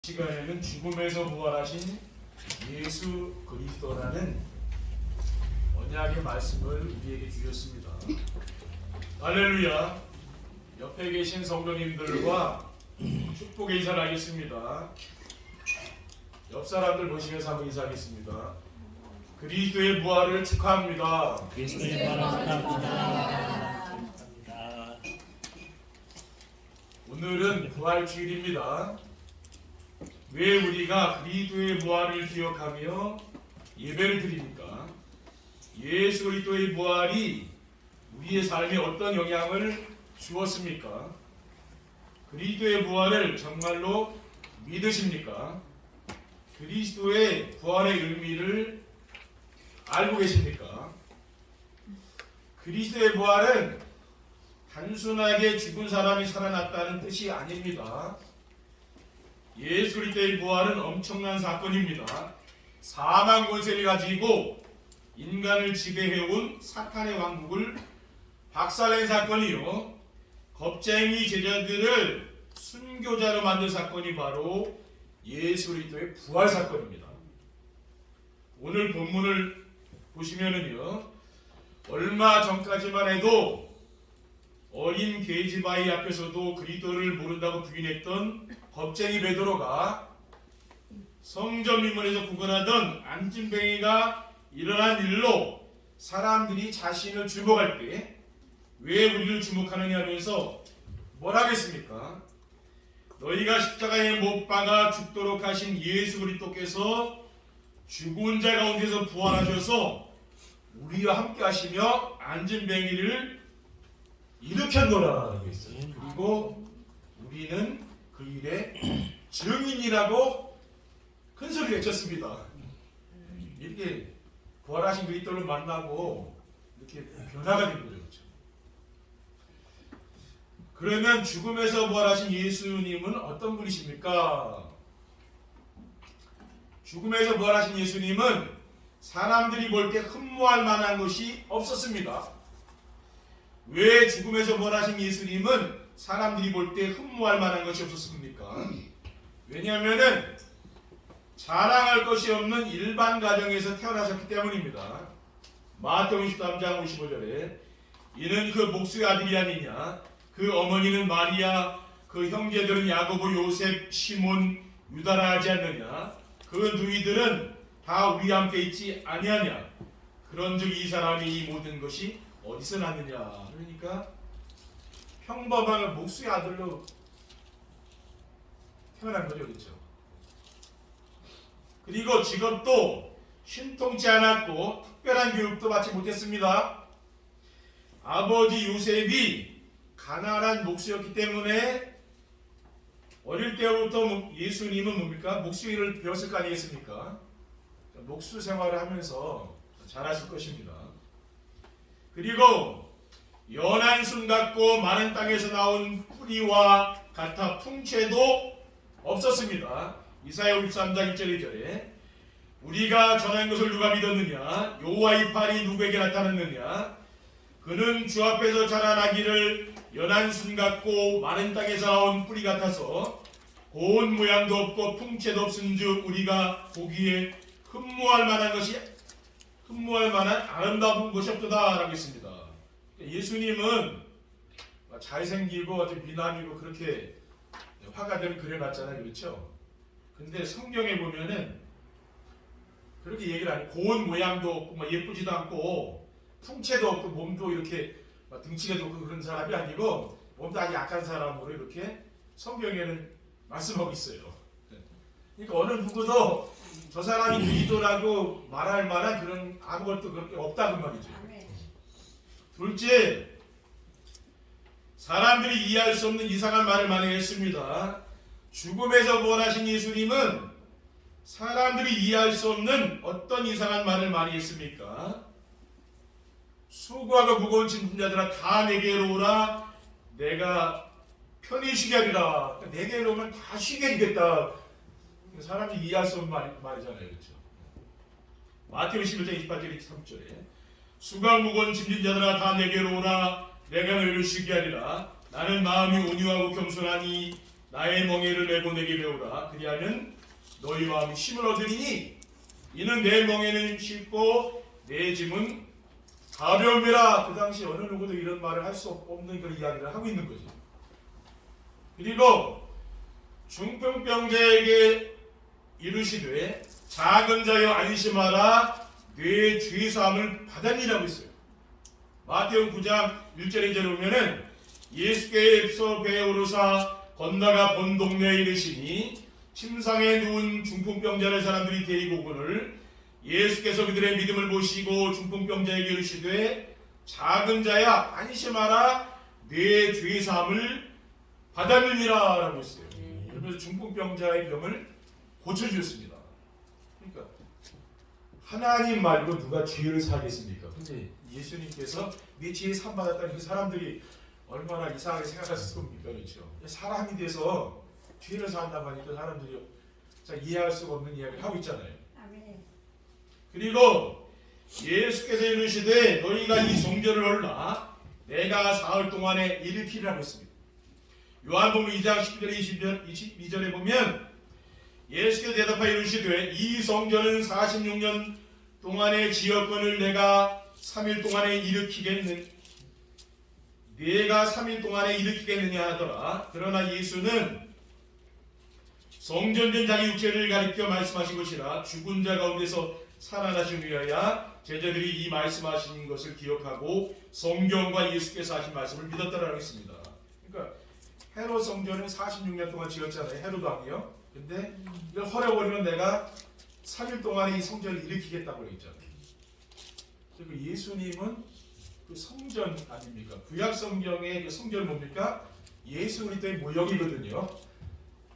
시간에는 죽음에서 부활하신 예수 그리스도라는 언약의 말씀을 우리에게 주셨습니다. 할렐루야. 옆에 계신 성도님들과 축복의 인사를 하겠습니다. 옆 사람들 보시면서 한번 인사하겠습니다. 그리스도의 부활을 축하합니다. 그리스도의 부활을 축하합니다. 오늘은 부활주일입니다. 왜 우리가 그리스도의 부활을 기억하며 예배를 드립니까? 예수 그리스도의 부활이 우리의 삶에 어떤 영향을 주었습니까? 그리스도의 부활을 정말로 믿으십니까? 그리스도의 부활의 의미를 알고 계십니까? 그리스도의 부활은 단순하게 죽은 사람이 살아났다는 뜻이 아닙니다. 예수 그리스도의 부활은 엄청난 사건입니다. 사망 권세를 가지고 인간을 지배해온 사탄의 왕국을 박살낸 사건이요, 겁쟁이 제자들을 순교자로 만든 사건이 바로 예수 그리스도의 부활 사건입니다. 오늘 본문을 보시면은요, 얼마 전까지만 해도 어린 계집아이 앞에서도 그리스도를 모른다고 부인했던 겁쟁이 베드로가 성전 미문에서 구걸하던 안진뱅이가 일어난 일로 사람들이 자신을 주목할 때 왜 우리를 주목하느냐 하면서 뭘 하겠습니까? 너희가 십자가에 못 박아 죽도록 하신 예수 그리스도께서 죽은 자 가운데서 부활하셔서 우리와 함께 하시며 안진뱅이를 일으켰노라 했어요. 그리고 우리는 그 일의 증인이라고 큰 소리 외쳤습니다. 이렇게 부활하신 그리스도를 만나고 이렇게 변화가 된 거죠. 그러면 죽음에서 부활하신 예수님은 어떤 분이십니까? 죽음에서 부활하신 예수님은 사람들이 볼 때 흠모할 만한 것이 없었습니다. 왜 죽음에서 부활하신 예수님은 사람들이 볼 때 흠모할 만한 것이 없었습니까? 왜냐하면은 자랑할 것이 없는 일반 가정에서 태어나셨기 때문입니다. 마태복음 13장 55절에 이는 그 목수의 아들이 아니냐, 그 어머니는 마리아, 그 형제들은 야고보, 요셉, 시몬, 유다라 하지 않느냐, 그 누이들은 다 우리와 함께 있지 아니하냐, 그런즉 이 사람이 이 모든 것이 어디서 났느냐. 그러니까 평범한 목수의 아들로 태어난 거죠. 그렇죠? 그리고 직업도 신통치 않았고 특별한 교육도 받지 못했습니다. 아버지 요셉이 가난한 목수였기 때문에 어릴 때부터 예수님은 뭡니까? 목수 일을 배웠을 거 아니겠습니까? 목수 생활을 하면서 잘하실 것입니다. 그리고 연한 순 같고 마른 땅에서 나온 뿌리와 같아 풍채도 없었습니다. 이사야 53장 1절 2절에 우리가 전한 것을 누가 믿었느냐, 여호와의 팔이 누구에게 나타났느냐, 그는 주 앞에서 자라나기를 연한 순 같고 마른 땅에서 나온 뿌리 같아서 고운 모양도 없고 풍채도 없은즉 우리가 보기에 흠모할 만한 아름다운 것이 없도다라고 했습니다. 예수님은 잘생기고 아주 미남이고 그렇게 화가들은 그려놨잖아요. 그렇죠? 근데 성경에 보면은 그렇게 얘기를 안 해요. 고운 모양도 없고 예쁘지도 않고 풍채도 없고 몸도 이렇게 등치가 좋고 그런 사람이 아니고 몸도 아주 약한 사람으로 이렇게 성경에는 말씀하고 있어요. 그러니까 어느 누구도 저 사람이 그리스도라고 말할 만한 그런 아무것도 그렇게 없다는 말이죠. 둘째, 사람들이 이해할 수 없는 이상한 말을 많이 했습니다. 죽음에서 부활하신 예수님은 사람들이 이해할 수 없는 어떤 이상한 말을 많이 했습니까? 수고하고 무거운 짐진 자들아 다 내게로 오라, 내가 편히 쉬게 하리라. 내게로 오면 다 쉬게 해주겠다. 사람들이 이해할 수 없는 말이잖아요. 그렇죠? 마태복음 11장 28절 23절에 수고하고 무거운 짐진 자들아 다 내게로 오라, 내가 너희를 쉬게 하리라. 나는 마음이 온유하고 겸손하니 나의 멍에를 메고 내게 배우라. 그리하면 너희 마음이 힘을 얻으리니 이는 내 멍에는 쉽고 내 짐은 가벼움이라. 그 당시 어느 누구도 이런 말을 할 수 없는 그런 이야기를 하고 있는 거죠. 그리고 중풍병자에게 이르시되 작은 자여 안심하라 내 죄사함을 받으리라고 했어요. 마태복음 9장 1절에 이제 보면은 예수께서 배에 오르사 건너가 본 동네에 이르시니 침상에 누운 중풍병자를 사람들이 데리고 오거늘 예수께서 그들의 믿음을 보시고 중풍병자에게 이르시되 작은 자야 안심하라 내 죄사함을 받으리라 라고 했어요. 그래서 중풍병자의 병을 고쳐주셨습니다. 그러니까 하나님 말고 누가 죄를 사겠습니까? 근데 예수님께서 네 죄 산 받았다는 그 사람들이 얼마나 이상하게 생각했을 겁니까? 그렇죠? 사람이 돼서 죄를 산다고 하니까 사람들이 이해할 수가 없는 이야기를 하고 있잖아요. 아멘. 그리고 예수께서 이르시되 너희가 이 성전을 올라 내가 사흘 동안에 일으키리라고 했습니다. 요한복음 2장 10절에 22절에 보면 예수께서 대답하여 이르시되 이 성전은 46년 동안의 지었건을 내가 3일 동안에 일으키겠느냐 하더라. 그러나 예수는 성전된 자기 육체를 가리켜 말씀하신 것이라 죽은 자 가운데서 살아나신 위하여 제자들이 이 말씀하신 것을 기억하고 성경과 예수께서 하신 말씀을 믿었다라고 했습니다. 그러니까 헤롯 성전은 46년 동안 지었잖아요. 헤롯 왕이요. 근데 이걸 허려버리면 내가 3일 동안에 이 성전을 일으키겠다고 했잖아요. 그리고 예수님은 그 성전 아닙니까? 구약 성경의 그 성전은 뭡니까? 예수 그리스도의 모형이거든요.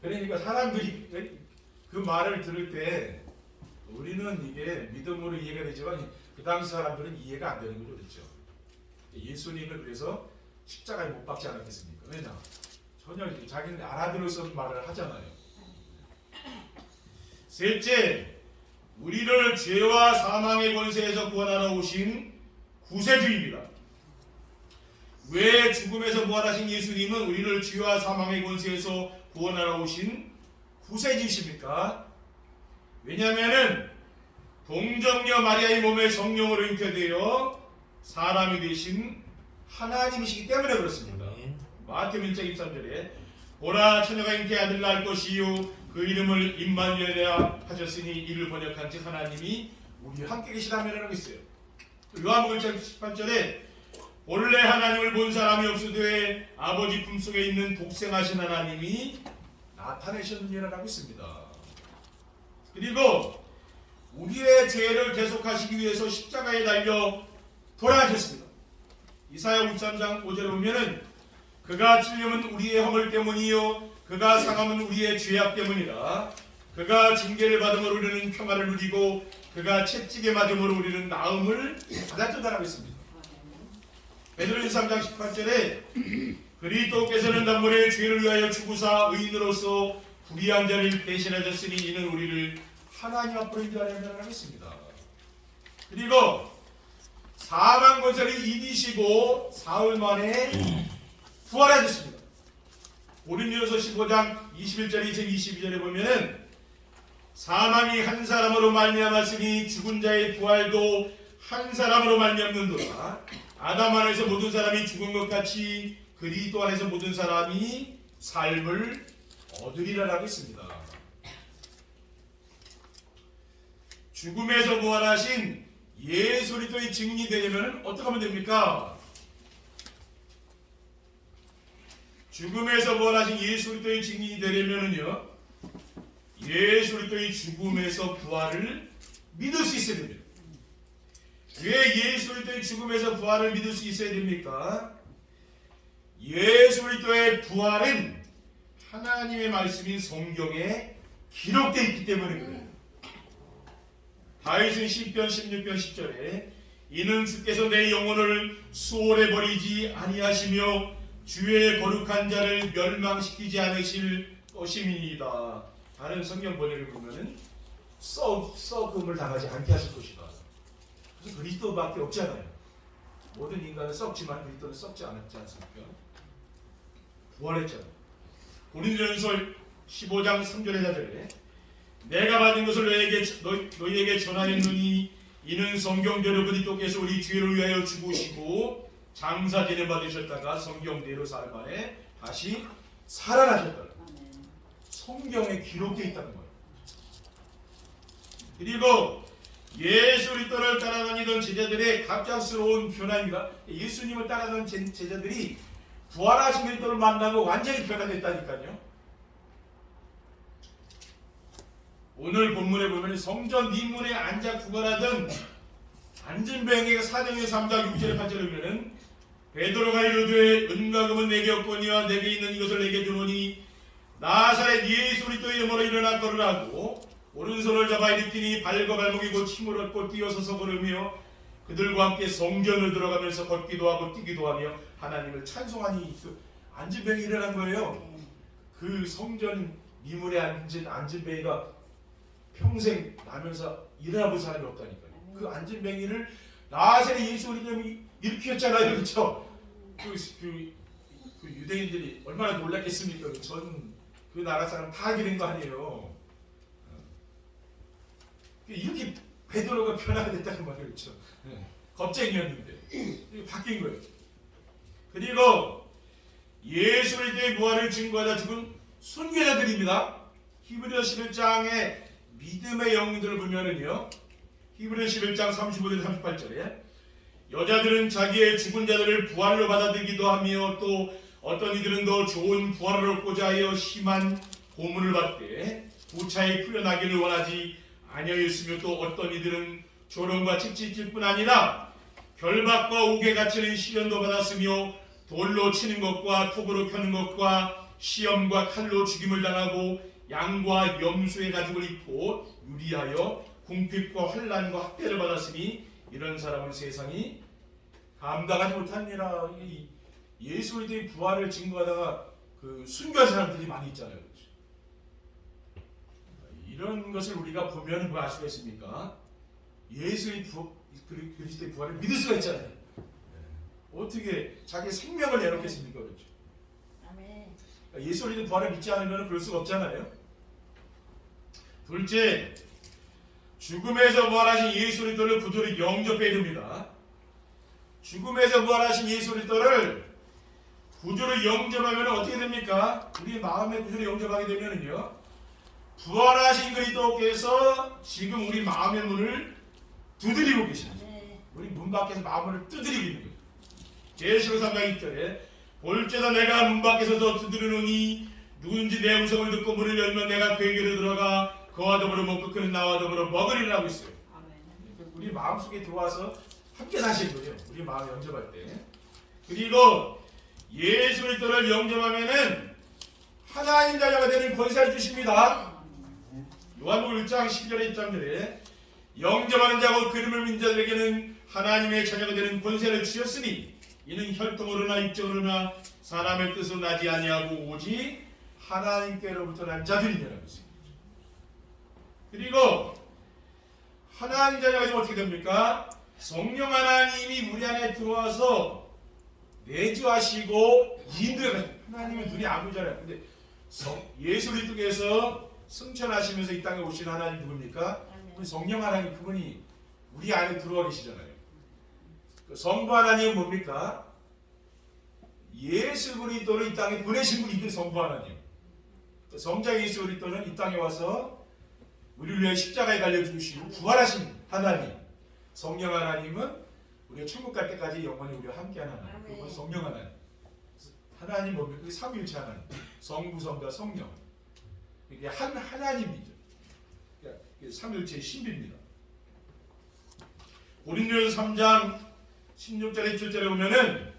그러니까 사람들이 그 말을 들을 때 우리는 이게 믿음으로 이해가 되지만 그 당시 사람들은 이해가 안 되는 거죠. 그렇죠? 예수님을 그래서 십자가에 못 박지 않았겠습니까? 왜냐? 전혀 자기는 알아들을 수 없는 말을 하잖아요. 셋째, 우리를 죄와 사망의 권세에서 구원하러 오신 구세주입니다. 왜 죽음에서 부활하신 예수님은 우리를 죄와 사망의 권세에서 구원하러 오신 구세주십니까? 왜냐하면은 동정녀 마리아의 몸에 성령으로 잉태되어 사람이 되신 하나님이시기 때문에 그렇습니다. 마태복음 1장 23절에 보라 처녀가 잉태 아들을 낳을 것이요 그 이름을 임마누엘이라 하셨으니 이를 번역한즉 하나님이 우리와 함께 계시다면이라고 했어요. 요한복음 1장 18절에 본래 하나님을 본 사람이 없으되 아버지 품속에 있는 독생하신 하나님이 나타내셨느니라고 했습니다. 그리고 우리의 죄를 대속하시기 위해서 십자가에 달려 돌아가셨습니다. 이사야 53장 5절에 보면은 그가 찔림은 우리의 허물 때문이요 그가 상함은 우리의 죄악 때문이라. 그가 징계를 받음으로 우리는 평화를 누리고 그가 채찍에 맞음으로 우리는 나음을 받았다라고 했습니다. 베드로전서 3장 18절에 그리스도께서는 단번에 죄를 위하여 죽으사 의인으로서 불의한 자를 대신하셨으니 이는 우리를 하나님 앞으로 인도하려고 했습니다. 그리고 사망 권세를 이기시고 사흘 만에 부활하셨습니다. 고린도전서 15장 21절 22절에 보면은 사망이 한 사람으로 말미암았으니 죽은 자의 부활도 한 사람으로 말미암는도다. 아담 안에서 모든 사람이 죽은 것 같이 그리스도 안에서 모든 사람이 삶을 얻으리라라고 했습니다. 죽음에서 부활하신 예수 그리스도의 증인이 되려면 어떻게 하면 됩니까? 죽음에서 부활하신 예수 그리스도의 증인이 되려면은요, 예수 그리스도의 죽음에서 부활을 믿을 수 있어야 됩니다. 왜 예수 그리스도의 죽음에서 부활을 믿을 수 있어야 됩니까? 예수 그리스도의 부활은 하나님의 말씀인 성경에 기록되어 있기 때문에 그래요. 다윗은 시편 16편 10절에 이는 주께서 내 영혼을 수월해 버리지 아니하시며 주의 거룩한 자를 멸망시키지 않으실 것임이니이다. 다른 성경 번역을 보면은 썩음을 당하지 않게 하실 것이다. 그래서 그리스도밖에 없잖아요. 모든 인간은 썩지만 그리스도는 썩지 않았지 않습니까? 부활했잖아요. 고린도전서 15장 3절에 4절에 내가 받은 것을 너희에게 전하였느니 이는 성경대로 그리스도께서 우리 죄를 위하여 죽으시고 장사 제를 받으셨다가 성경대로 사흘 만에 다시 살아나셨다. 성경에 기록되어 있다는 거예요. 그리고 예수 그리스도를 따라다니던 제자들의 갑작스러운 변화입니다. 예수님을 따라다니던 제자들이 부활하신 그리스도를 만나고 완전히 변화됐다니까요. 오늘 본문에 보면 성전 뒷문에 앉아 구걸하던 안진뱅이가 사도행전 3장 6절에 8절에 보면은 베드로가 이르되 은과 금은 내게 없거니와 내게 있는 이것을 내게 주노니 나사렛 예수 그리스도의 이름으로 일어나 걸으라고 오른손을 잡아 일으키니 발과 발목이 곧 힘을 얻고 뛰어서서 걸으며 그들과 함께 성전을 들어가면서 걷기도 하고 뛰기도 하며 하나님을 찬송하니. 안진뱅이 일어난 거예요. 그 성전 미문에 앉은 안진뱅이가 평생 나면서 일어나 본 사람이 없다니까요. 그 안진뱅이를 나사렛 예수 그리스도님이 일으켰잖아요, 그렇죠? 그 유대인들이 얼마나 놀랐겠습니까? 전 그 나라 사람 다 하게 된 거 아니에요. 이렇게 베드로가 변화가 됐다는 말이에요, 그렇죠? 겁쟁이였는데 바뀐 거예요. 그리고 예수 그리스도의 부활을 증거하다 죽은 순교자들입니다. 히브리서 11장의 믿음의 영웅들을 보면은요, 히브리서 11장 35절 38절에 여자들은 자기의 죽은 자들을 부활로 받아들이기도 하며 또 어떤 이들은 더 좋은 부활을 얻고자 하여 심한 고문을 받되 부차에 풀려나기를 원하지 아니하였으며 또 어떤 이들은 조롱과 칙칙질 뿐 아니라 결박과 옥에 갇히는 시련도 받았으며 돌로 치는 것과 톱으로 펴는 것과 시험과 칼로 죽임을 당하고 양과 염소의 가죽을 입고 유리하여 궁핍과 환난과 학대를 받았으니 이런 사람은 세상이 감당하지 못하니라. 예수 그리스도의 부활을 증거하다가 그 순교한 사람들이 많이 있잖아요. 그렇죠? 이런 것을 우리가 보면 뭐 알 수가 있습니까? 예수의 그리스도의 부활을 믿을 수가 있잖아요. 어떻게 자기 생명을 내놓겠습니까? 그렇죠? 예수 그리스도의 부활을 믿지 않으면 그럴 수가 없잖아요. 둘째, 죽음에서 부활하신 예수 그리스도를 구주로 영접해야 됩니다. 죽음에서 부활하신 예수 그리스도를 구주로 영접하면 어떻게 됩니까? 우리 마음의 구주로 영접하게 되면은요, 부활하신 그리스도께서 지금 우리 마음의 문을 두드리고 계십니다. 우리 문 밖에서 마음을 두드리고 있는 거예요. 계시록 3장 2절에 볼지어다 내가 문 밖에서 두드리노니 누군지 내 음성을 듣고 문을 열면 내가 그에게로 들어가 그와 더불어 먹고 그는 나와 더불어 먹으리라고 있어요. 우리 마음속에 들어와서 함께 사시는 거예요. 우리 마음 영접할 때. 그리고 예수 그리스도를 영접하면은 하나님 자녀가 되는 권세를 주십니다. 요한복음 1장 10절에 1장절에 영접하는 자고 그 이름을 믿는 자들에게는 하나님의 자녀가 되는 권세를 주셨으니 이는 혈통으로나 육정으로나 사람의 뜻으로 나지 아니하고 오직 하나님께로부터 난 자들이라고 했습니다. 그리고 하나님 자녀가 되면 어떻게 됩니까? 성령 하나님이 우리 안에 들어와서 내주하시고 인도해. 하나님은 눈이 안 보잖아요. 근데 예수 그리스도께서 승천하시면서 이 땅에 오신 하나님 누굽니까? 우리 성령 하나님, 그분이 우리 안에 들어와 계시잖아요. 그 성부 하나님은 뭡니까? 예수 그리스도를 이 땅에 보내신 분이 성부 하나님. 성자 예수 그리스도는 이 땅에 와서 우리를 위해 십자가에 달려 죽으시고 부활하신 하나님. 성령 하나님은 우리가 천국 갈 때까지 영원히 우리와 함께하는 하나님. 그건 성령 하나님. 하나님 뭡니까? 그게 삼위일체 하나님. 성부, 성자, 성령. 이게 한 하나님이죠. 삼위일체의 신비입니다. 고린도전서 3장 16절에 17절에 보면은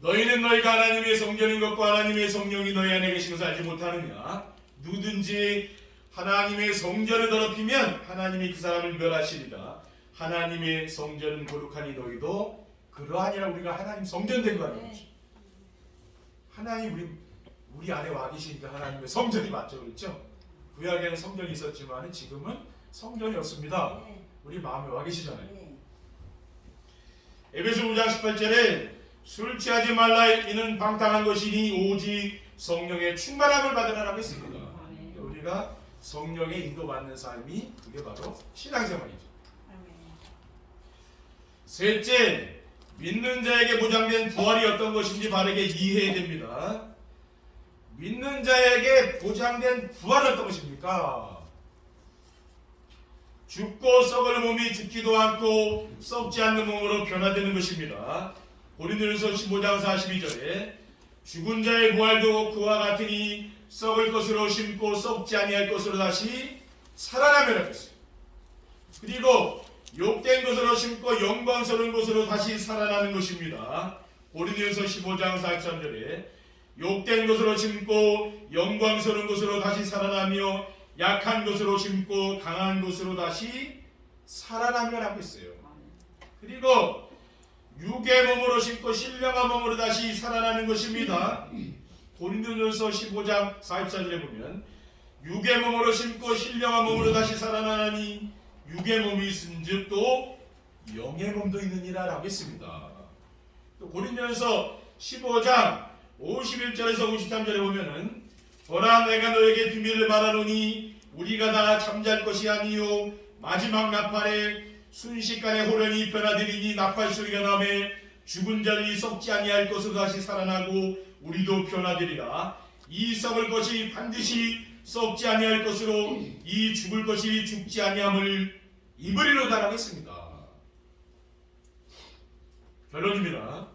너희는 너희가 하나님의 성전인 것과 하나님의 성령이 너희 안에 계신 것을 알지 못하느냐. 누구든지 하나님의 성전을 더럽히면 하나님이 그 사람을 멸하시리라. 하나님의 성전은 거룩하니 너희도 그러하니라. 우리가 하나님 성전 된 거 아니에요? 하나님 우리 안에 와 계시니까 하나님의 성전이 맞죠, 그렇죠? 구약에는 성전이 있었지만 지금은 성전이 없습니다. 우리 마음에 와 계시잖아요. 에베소 5장 18절에 술 취하지 말라 이는 방탕한 것이니 오직 성령의 충만함을 받으라고 했습니다. 우리가 성령의 인도받는 삶이 그게 바로 신앙생활이죠. 셋째, 믿는 자에게 보장된 부활이 어떤 것인지 바르게 이해해야 됩니다. 믿는 자에게 보장된 부활은 어떤 것입니까? 죽고 썩을 몸이 죽지도 않고 썩지 않는 몸으로 변화되는 것입니다. 고린도전서 15장 42절에 죽은 자의 부활도 그와 같으니 썩을 것으로 심고 썩지 아니할 것으로 다시 살아나매라고 했어요. 그리고 욕된 것으로 심고 영광스러운 것으로 다시 살아나는 것입니다. 고린도전서 15장 43절에 욕된 것으로 심고 영광스러운 것으로 다시 살아나며 약한 것으로 심고 강한 것으로 다시 살아나며라고 했어요. 그리고 육의 몸으로 심고 신령한 몸으로 다시 살아나는 것입니다. 고린도전서 15장 44절에 보면 육의 몸으로 심고 신령한 몸으로 다시 살아나니 육의 몸이 있은즉 또 영의 몸도 있느니라 라고 했습니다. 또 고린도전서 15장 51절에서 53절에 보면은 보라 내가 너에게 비밀을 말하노니 우리가 다 잠잘 것이 아니요 마지막 나팔에 순식간에 호련히 변화되리니 나팔 소리가 나매 죽은 자들이 썩지 아니할 것으로 다시 살아나고 우리도 변화되리라. 이 썩을 것이 반드시 썩지 아니할 것으로 이 죽을 것이 죽지 아니함을 입으리로다라고 했습니다. 결론입니다.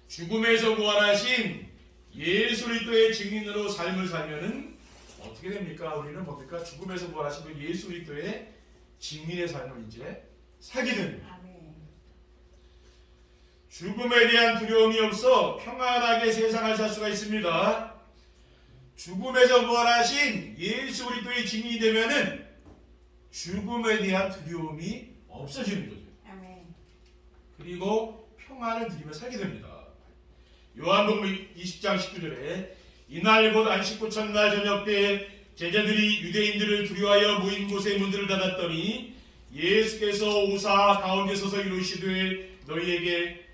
죽음에서 부활하신 예수 그리스도의 증인으로 삶을 살면은 어떻게 됩니까? 우리는 뭡니까? 죽음에서 부활하신 그 예수 그리스도의 증인의 삶을 이제 살게 됩니다. 죽음에 대한 두려움이 없어 평안하게 세상을 살 수가 있습니다. 죽음에서 부활하신 예수 그리스도의 증인이 되면은 죽음에 대한 두려움이 없어지는 거죠. 그리고 평안을 누리며 살게 됩니다. 요한복음 20장 19절에 이날 곧 안식구 첫날 저녁 때 제자들이 유대인들을 두려워하여 모인 곳의 문들을 닫았더니 예수께서 오사 가운데 서서 이르시되 너희에게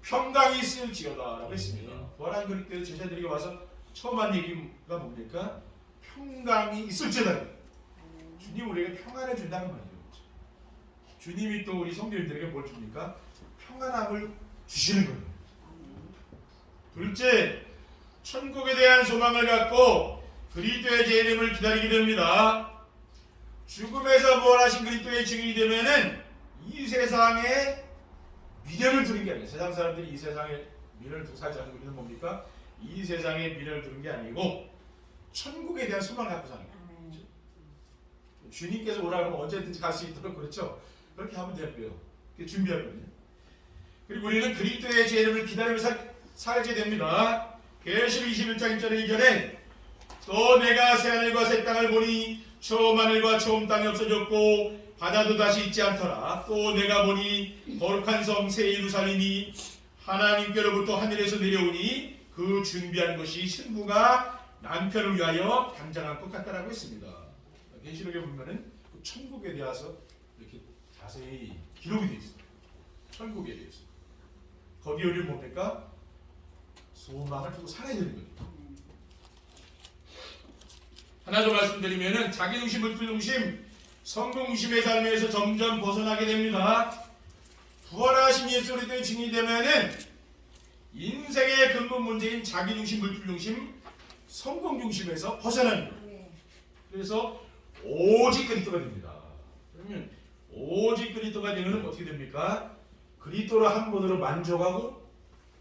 평강이 있을지어다 라고 했습니다. 부활한 그리스도 제자들이 와서 처음 한 얘기가 뭡니까? 평강이 있을지어다. 주님 우리에게 평안을 준다는 말이죠. 주님이 또 우리 성도님들에게 뭘 줍니까? 평안함을 주시는 거예요. 둘째, 천국에 대한 소망을 갖고 그리스도의 재림을 기다리게 됩니다. 죽음에서 부활하신 그리스도의 증인이 되면은 이 세상에 미련을 두는 게 아니에요. 세상 사람들이 이 세상에 미련을 두고 살지 않는 우리는 뭡니까? 이 세상에 미련을 두는 게 아니고 천국에 대한 소망을 갖고 사는 거예요. 주님께서 오라 그러면 언제든지 갈 수 있도록 그렇죠. 그렇게 하면 되고요. 준비하거든요. 그리고 우리는 그리스도의 재림을 기다리면서 살게 됩니다. 계시록 21장 1절에 2절에 또 내가 새하늘과 새 땅을 보니 처음 하늘과 처음 땅이 없어졌고 바다도 다시 있지 않더라. 또 내가 보니 거룩한 성 새 예루살렘이 하나님께로부터 하늘에서 내려오니 그 준비한 것이 신부가 남편을 위하여 당장한 것 같다라고 했습니다. 계시록에 보면은 그 천국에 대해서 이렇게 자세히 기록이 되어 있습니다. 천국에 대해서. 거기에 우리는 뭡니까? 소망을 두고 살아야 되는 거죠. 하나 더 말씀드리면은 자기중심, 물질중심, 성공중심의 삶에서 점점 벗어나게 됩니다. 부활하신 예수 그리스도의 증인이 되면은 인생의 근본 문제인 자기중심, 물질중심, 성공중심에서 벗어나는 거예요. 그래서 오직 그리스도가 됩니다. 그러면 오직 그리스도가 되면 어떻게 됩니까? 그리스도로 한 번으로 만족하고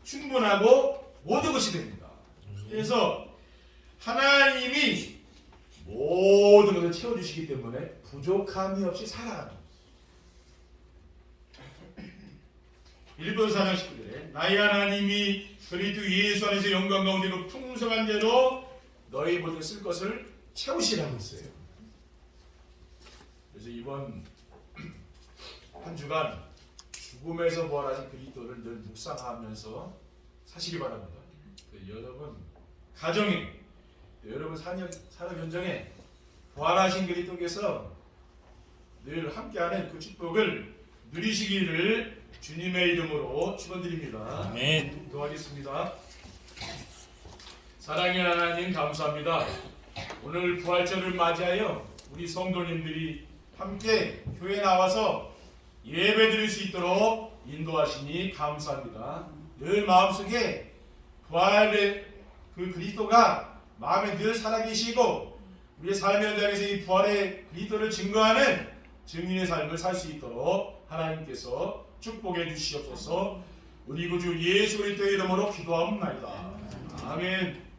충분하고 모든 것이 됩니다. 그래서 하나님이 모든 것을 채워주시기 때문에 부족함이 없이 살아가는 거예요. 빌립보서 4장 19절에 나의 하나님이 그리스도 예수 안에서 영광 가운데 그 풍성한 대로 너희 모든 쓸 것을 채우시라고 했어요. 그래서 이번 한 주간 죽음에서 부활하신 그리스도를 늘 묵상하면서 사시기 바랍니다. 여러분 가정에 여러분 산업 현장에 부활하신 그리스도께서 늘 함께하는 그 축복을 누리시기를 주님의 이름으로 축원드립니다. 아멘. 기도하겠습니다. 사랑의 하나님 감사합니다. 오늘 부활절을 맞이하여 우리 성도님들이 함께 교회에 나와서 예배 드릴 수 있도록 인도하시니 감사합니다. 늘 마음속에 부활의 그 그리스도가 마음에 늘 살아계시고 우리의 삶의 현장에서 이 부활의 그리스도를 증거하는 증인의 삶을 살 수 있도록 하나님께서 축복해 주시옵소서. 우리 구주 예수 그리스도의 이름으로 기도하옵나이다. 아멘.